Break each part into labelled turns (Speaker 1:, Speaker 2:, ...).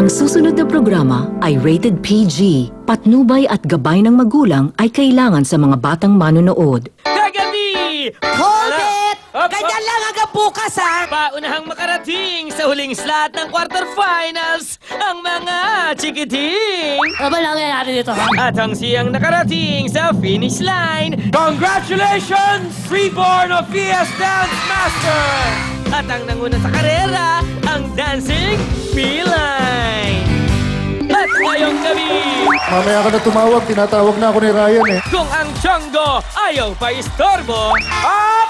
Speaker 1: Ang susunod na programa ay rated PG. Patnubay at gabay ng magulang ay kailangan sa mga batang manonood.
Speaker 2: Kagabi!
Speaker 3: Hold it! Ganyan lang hanggang bukas, ha?
Speaker 2: Paunahang makarating sa huling slot ng quarterfinals ang mga chikiting!
Speaker 3: Ano ba nangyayari dito, ha?
Speaker 2: At ang siyang nakarating sa finish line.
Speaker 4: Congratulations, Freeborn of PS Dance Master!
Speaker 2: At ang nanguna sa karera, ang Dancing Feline! At ngayong gabi,
Speaker 5: Mamaya ka na tumawag, tinatawag na ako ni Ryan eh.
Speaker 2: kung ang Chongo ayaw pa istorbo,
Speaker 4: Up!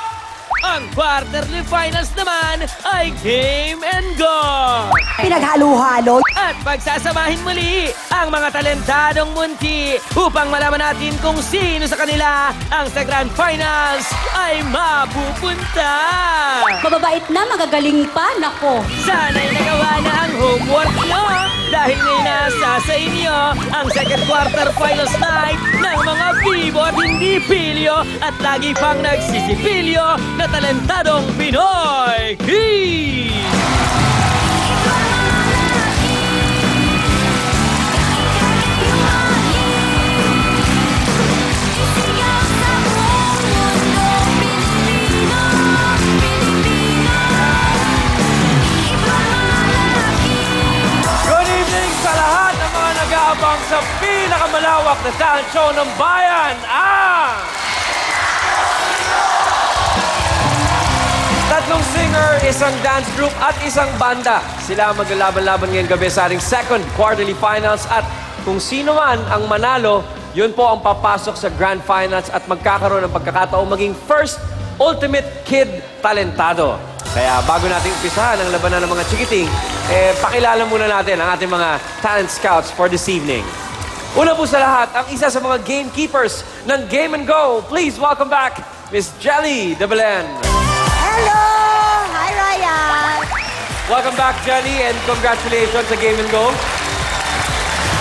Speaker 2: ang quarterly finals naman ay Game and Go!
Speaker 3: Pinaghalo-halo.
Speaker 2: At pagsasamahin muli ang mga talentadong munti upang malaman natin kung sino sa kanila ang sa Grand Finals ay mapupunta.
Speaker 3: Mababait na, magagaling pa, nako.
Speaker 2: Sana'y nagawa na ang homework nyo dahil ngayon nasa sa inyo ang second quarter finals night ng mga bibo at hindi pilyo at lagi pang nagsisipilyo na talentadong Pinoy Kids!
Speaker 4: Good evening sa lahat ng mga nag-aabang sa pinakamalawak na talent show ng bayan, tatlong singer, isang dance group at isang banda. Sila ang maglalaban-laban ngayong gabi sa ating second quarterly finals at kung sino man ang manalo, yun po ang papasok sa grand finals at magkakaroon ng pagkakataong maging first ultimate kid talentado. Kaya bago natin umpisahan ang labanan ng mga chikiting, pakilala muna natin ang ating mga talent scouts for this evening. Una po sa lahat, ang isa sa mga gamekeepers ng Game and Go. Please welcome back Miss Jelly de Belen.
Speaker 6: Hello! Hi, Ryan!
Speaker 4: Welcome back, Jelly, and congratulations sa Game and Go.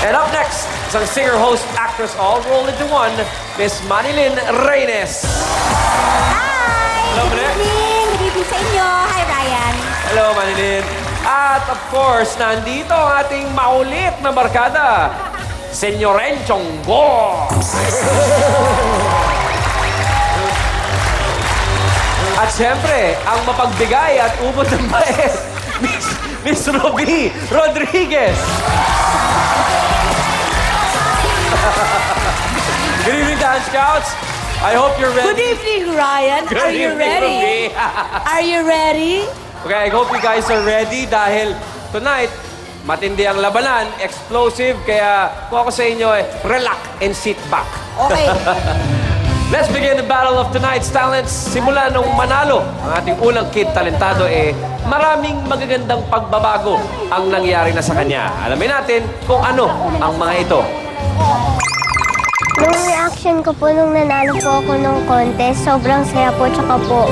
Speaker 4: And up next, isang singer, host, actress, all rolled into one, Miss Manilyn Reynes.
Speaker 6: Hi!
Speaker 4: Hello,
Speaker 6: Good
Speaker 4: Manilyn.
Speaker 6: evening! Good evening sa inyo! Hi, Ryan!
Speaker 4: Hello, Manilyn. At of course, nandito ang ating maulit na barkada, Senyoren Chonggo. At siyempre, ang mapagbigay at ubod ng bait, Miss Ruby Rodriguez. Good evening, Dance Scouts. I hope you're ready.
Speaker 3: Good evening, Ryan.
Speaker 4: Good
Speaker 3: Are you
Speaker 4: evening,
Speaker 3: ready?
Speaker 4: Ruby.
Speaker 3: Are you ready?
Speaker 4: Okay, I hope you guys are ready dahil tonight, matindi ang labanan, explosive, kaya kung ako sa inyo, relax and sit back.
Speaker 3: Okay.
Speaker 4: Let's begin the battle of tonight's talents. Simula nung manalo ang ating unang kid talentado, maraming magagandang pagbabago ang nangyari na sa kanya. Alamin natin kung ano ang mga ito.
Speaker 6: Nung reaction ko po nung nanalo po ako nung contest, sobrang saya po, tsaka po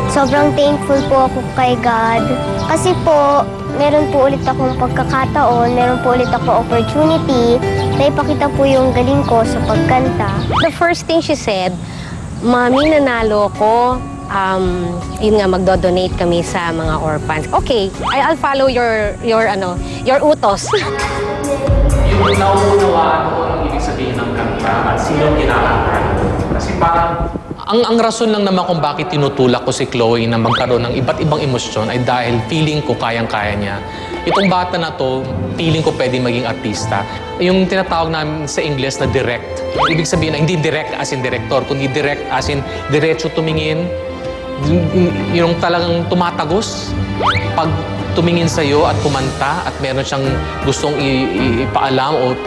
Speaker 6: sobrang thankful po ako kay God. Kasi po, meron po ulit akong pagkakataon, meron po ulit ako opportunity na ipakita po yung galing ko sa pagkanta.
Speaker 7: The first thing she said, Mami, nanalo ko. Yun nga, magdo-donate kami sa mga orphans. Okay, I'll follow your utos.
Speaker 8: Yung nauunawaan ko ang ibig sabihin ng kanta at sino kinakanta. Kasi parang ang rason lang naman kung bakit tinutulak ko si Chloe na magkaroon ng iba't ibang emosyon ay dahil feeling ko kayang-kaya niya. Itong bata na to, feeling ko pwede maging artista. Yung tinatawag namin sa English na direct. Ibig sabihin na hindi direct as in director, kundi direct as in diretso tumingin. Yung talagang tumatagos. Pag tumingin sa'yo at kumanta at meron siyang gustong ipaalam o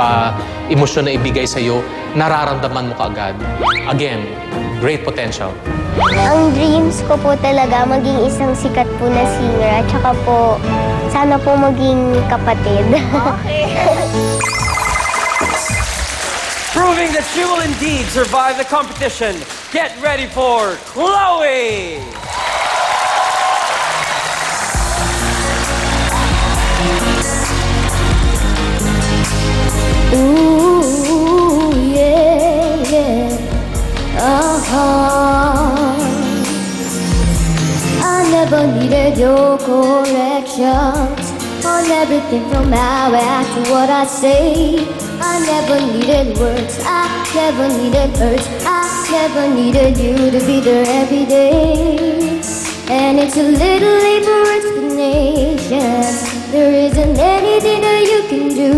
Speaker 8: emosyon na ibigay sa'yo, nararamdaman mo kaagad. Again, great potential.
Speaker 6: Ang dreams ko po talaga maging isang sikat po na singer at saka po sana po maging kapatid.
Speaker 4: Proving that she will indeed survive the competition. Get ready for Chloe!
Speaker 6: Ooh, yeah, yeah. I never needed your corrections. on everything from how I act to what I say. I never needed words, I never needed words, I never needed you to be there every day. And it's a little late for explanation. There isn't anything that you can do.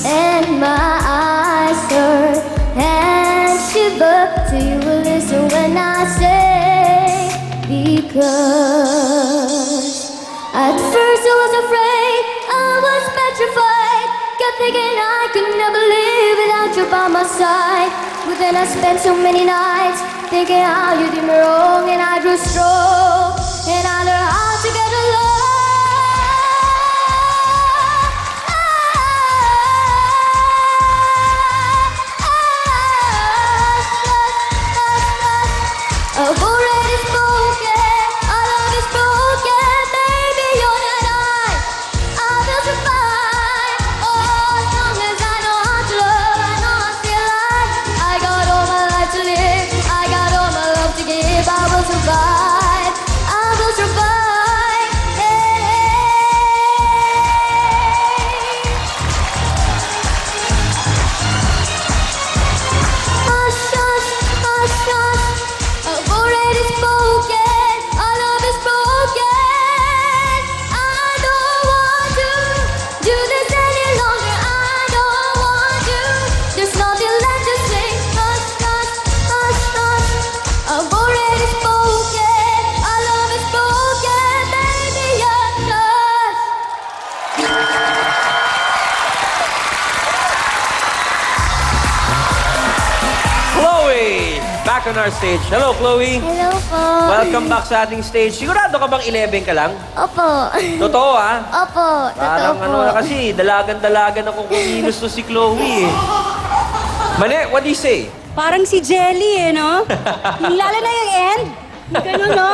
Speaker 6: And my eyes hurt and shiver till you will listen when I say, because at first I was afraid, I was petrified, kept thinking I could never live without you by my side. But then I spent so many nights thinking how you did me wrong, and I grew strong, and I learned how to get along. I've already spoken, our love is broken, baby, you're not I will survive, oh, as long as I know how to love, I know I feel alive. I got all my life to live, I got all my love to give, I will survive, I will survive, hey. Hush, hush, hush, hush. I've already spoken, our love is broken. I don't want to do this any longer. I don't want to. There's nothing left to say. Hush, hush, hush, hush. I've already spoken, our love is broken. Baby, you're just.
Speaker 4: Chloe! Back on our stage. Hello, Chloe.
Speaker 6: Hello po.
Speaker 4: Welcome back sa ating stage. Sigurado ka bang 11 ka lang?
Speaker 6: Opo.
Speaker 4: Totoo, ha?
Speaker 6: Opo, totoo
Speaker 4: Parang
Speaker 6: po.
Speaker 4: ano na kasi, dalagan-dalagan ako kumilos to si Chloe. Mali, what do you say?
Speaker 3: Parang si Jelly, eh, no? Lalo na yung end. Ganun, no?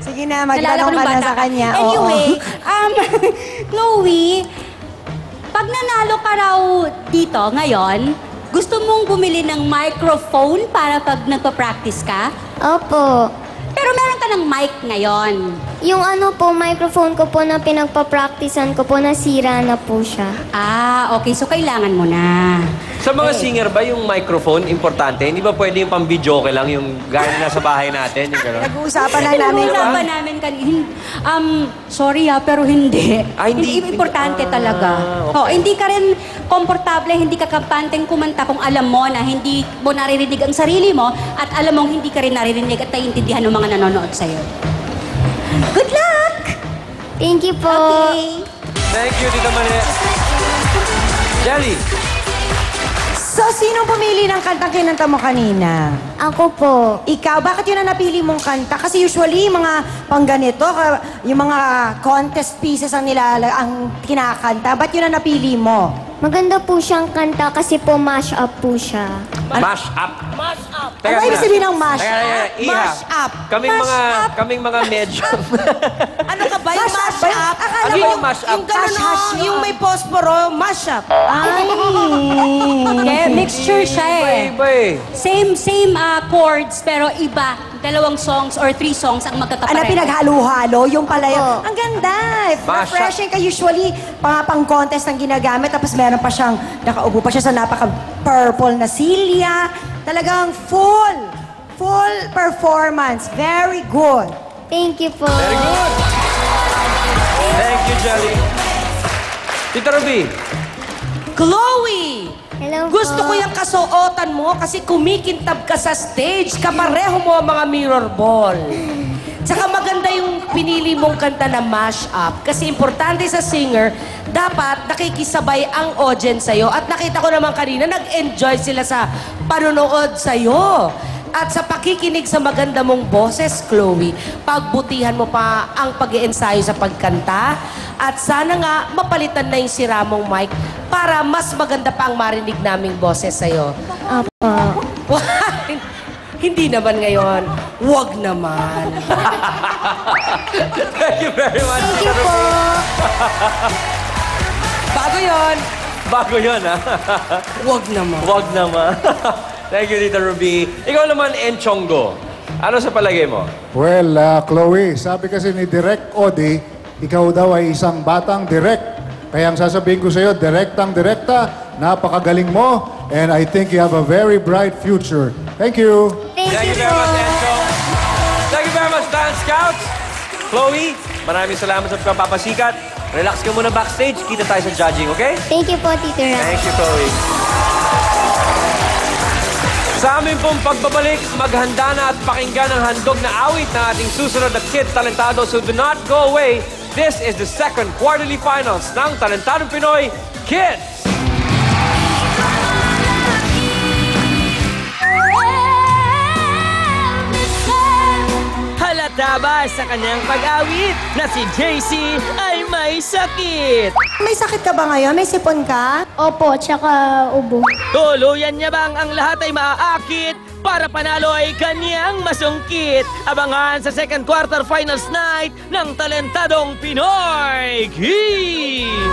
Speaker 9: Sige na,
Speaker 3: Nalala ko
Speaker 9: magtanong
Speaker 3: ng
Speaker 9: ka na
Speaker 3: bata.
Speaker 9: sa kanya.
Speaker 3: Anyway,
Speaker 9: Oo.
Speaker 3: Chloe, pag nanalo ka raw dito ngayon, gusto mong bumili ng microphone para pag nagpa-practice ka?
Speaker 6: Opo.
Speaker 3: Pero meron ka ng mic ngayon.
Speaker 6: Yung ano po, microphone ko po na pinagpa-practicean ko po, nasira na po siya.
Speaker 3: Ah, okay. So, kailangan mo na.
Speaker 4: Sa mga singer ba yung microphone importante? Hindi ba pwede yung pang-video okay lang, yung gaya na sa bahay natin? Yung gano'n?
Speaker 9: Nag-uusapan lang namin.
Speaker 3: Pinag-uusapan namin sorry pero hindi.
Speaker 4: Ah, hindi.
Speaker 3: Importante talaga.
Speaker 4: Okay.
Speaker 3: Oh, hindi ka rin komportable, hindi ka kampanteng kumanta kung alam mo na hindi mo naririnig ang sarili mo at alam mong hindi ka rin naririnig at naiintindihan ng mga nanonood sa'yo. Good luck!
Speaker 6: Thank you po.
Speaker 3: Okay.
Speaker 4: Thank you, Tita Mali. Jelly.
Speaker 9: So, sinong pumili ng kantang kinanta mo kanina?
Speaker 6: Ako po.
Speaker 9: Ikaw, bakit yun ang napili mong kanta? Kasi usually, mga pangganito, yung mga contest pieces ang ang kinakanta. Ba't yun ang napili mo?
Speaker 6: Maganda po siyang kanta kasi po mash up po siya.
Speaker 4: Mash up.
Speaker 9: Ano ibig sabihin ng mash
Speaker 4: Teka,
Speaker 9: up?
Speaker 4: Iha.
Speaker 9: Mash up.
Speaker 4: Kaming mga medyo.
Speaker 10: Ano ka ba? Yung mash up?
Speaker 9: Akala
Speaker 4: Ano
Speaker 9: ko
Speaker 4: yung mash up?
Speaker 10: Yung gano'n, yung may posporo, mash up.
Speaker 9: Ay.
Speaker 3: Yeah, mixture siya eh.
Speaker 4: Iba eh.
Speaker 3: Same chords pero iba. 2 songs or 3 songs ang magkakapareho.
Speaker 9: Ano pinaghalo-halo? Yung pala yun.
Speaker 6: Opo.
Speaker 9: Ang ganda.
Speaker 4: Mash up.
Speaker 9: Refreshing ka usually. Pang-contest ang ginagamit. Tapos meron pa siyang, nakaupo pa siya sa napaka-purple na silya. Talagang full performance. Very good.
Speaker 6: Thank you po.
Speaker 4: Very good. Thank you, Jelly. Tita Ruby.
Speaker 10: Chloe!
Speaker 6: Hello po.
Speaker 10: Gusto ko yung kasuotan mo kasi kumikintab ka sa stage. Kapareho mo ang mga mirror ball. Tsaka maganda yung pinili mong kanta na mash up. Kasi importante sa singer, dapat nakikisabay ang audience sa'yo. At nakita ko naman kanina, nag-enjoy sila sa panonood sa'yo. At sa pakikinig sa maganda mong boses, Chloe, pagbutihan mo pa ang pag-iensayo sa pagkanta. At sana nga, mapalitan na yung sira mong mic para mas maganda pa ang marinig naming boses sa'yo.
Speaker 6: Opo.
Speaker 10: Hindi naman ngayon. Huwag naman.
Speaker 4: Thank you very much,
Speaker 6: Thank
Speaker 4: Tita
Speaker 6: you po.
Speaker 4: Ruby.
Speaker 10: Bago yon.
Speaker 4: Bago yun, ha?
Speaker 10: Huwag naman.
Speaker 4: Wag naman. Thank you, Tita Ruby. Ikaw naman, Enchongo. Ano sa palagay mo?
Speaker 5: Well, Chloe, sabi kasi ni Direk Odi, ikaw daw ay isang batang direct. Kaya ang sasabihin ko sa iyo, direktang-direkta, napakagaling mo, and I think you have a very bright future. Thank you.
Speaker 6: Thank
Speaker 4: Thank
Speaker 6: you
Speaker 4: you very
Speaker 6: po.
Speaker 4: much, Enzo. Thank you very much, Dance Scouts. Chloe, maraming salamat sa pagpapasikat. Relax ka muna backstage. Kita tayo sa judging, okay?
Speaker 6: Thank you po, Tito Ram.
Speaker 4: Thank you, Chloe. Sa amin pong pagbabalik, maghanda na at pakinggan ang handog na awit ng ating susunod na Kid Talentado. So do not go away. This is the second quarterly finals ng Talentadong Pinoy Kids.
Speaker 2: Halata ba sa kanyang pag-awit na si JC ay may sakit?
Speaker 9: May sakit ka ba ngayon? May sipon ka?
Speaker 6: Opo, tsaka ubo.
Speaker 2: Tuluyan niya bang ang lahat ay maaakit para panalo ay kanyang masungkit? Abangan sa second quarter finals night ng Talentadong Pinoy Kids!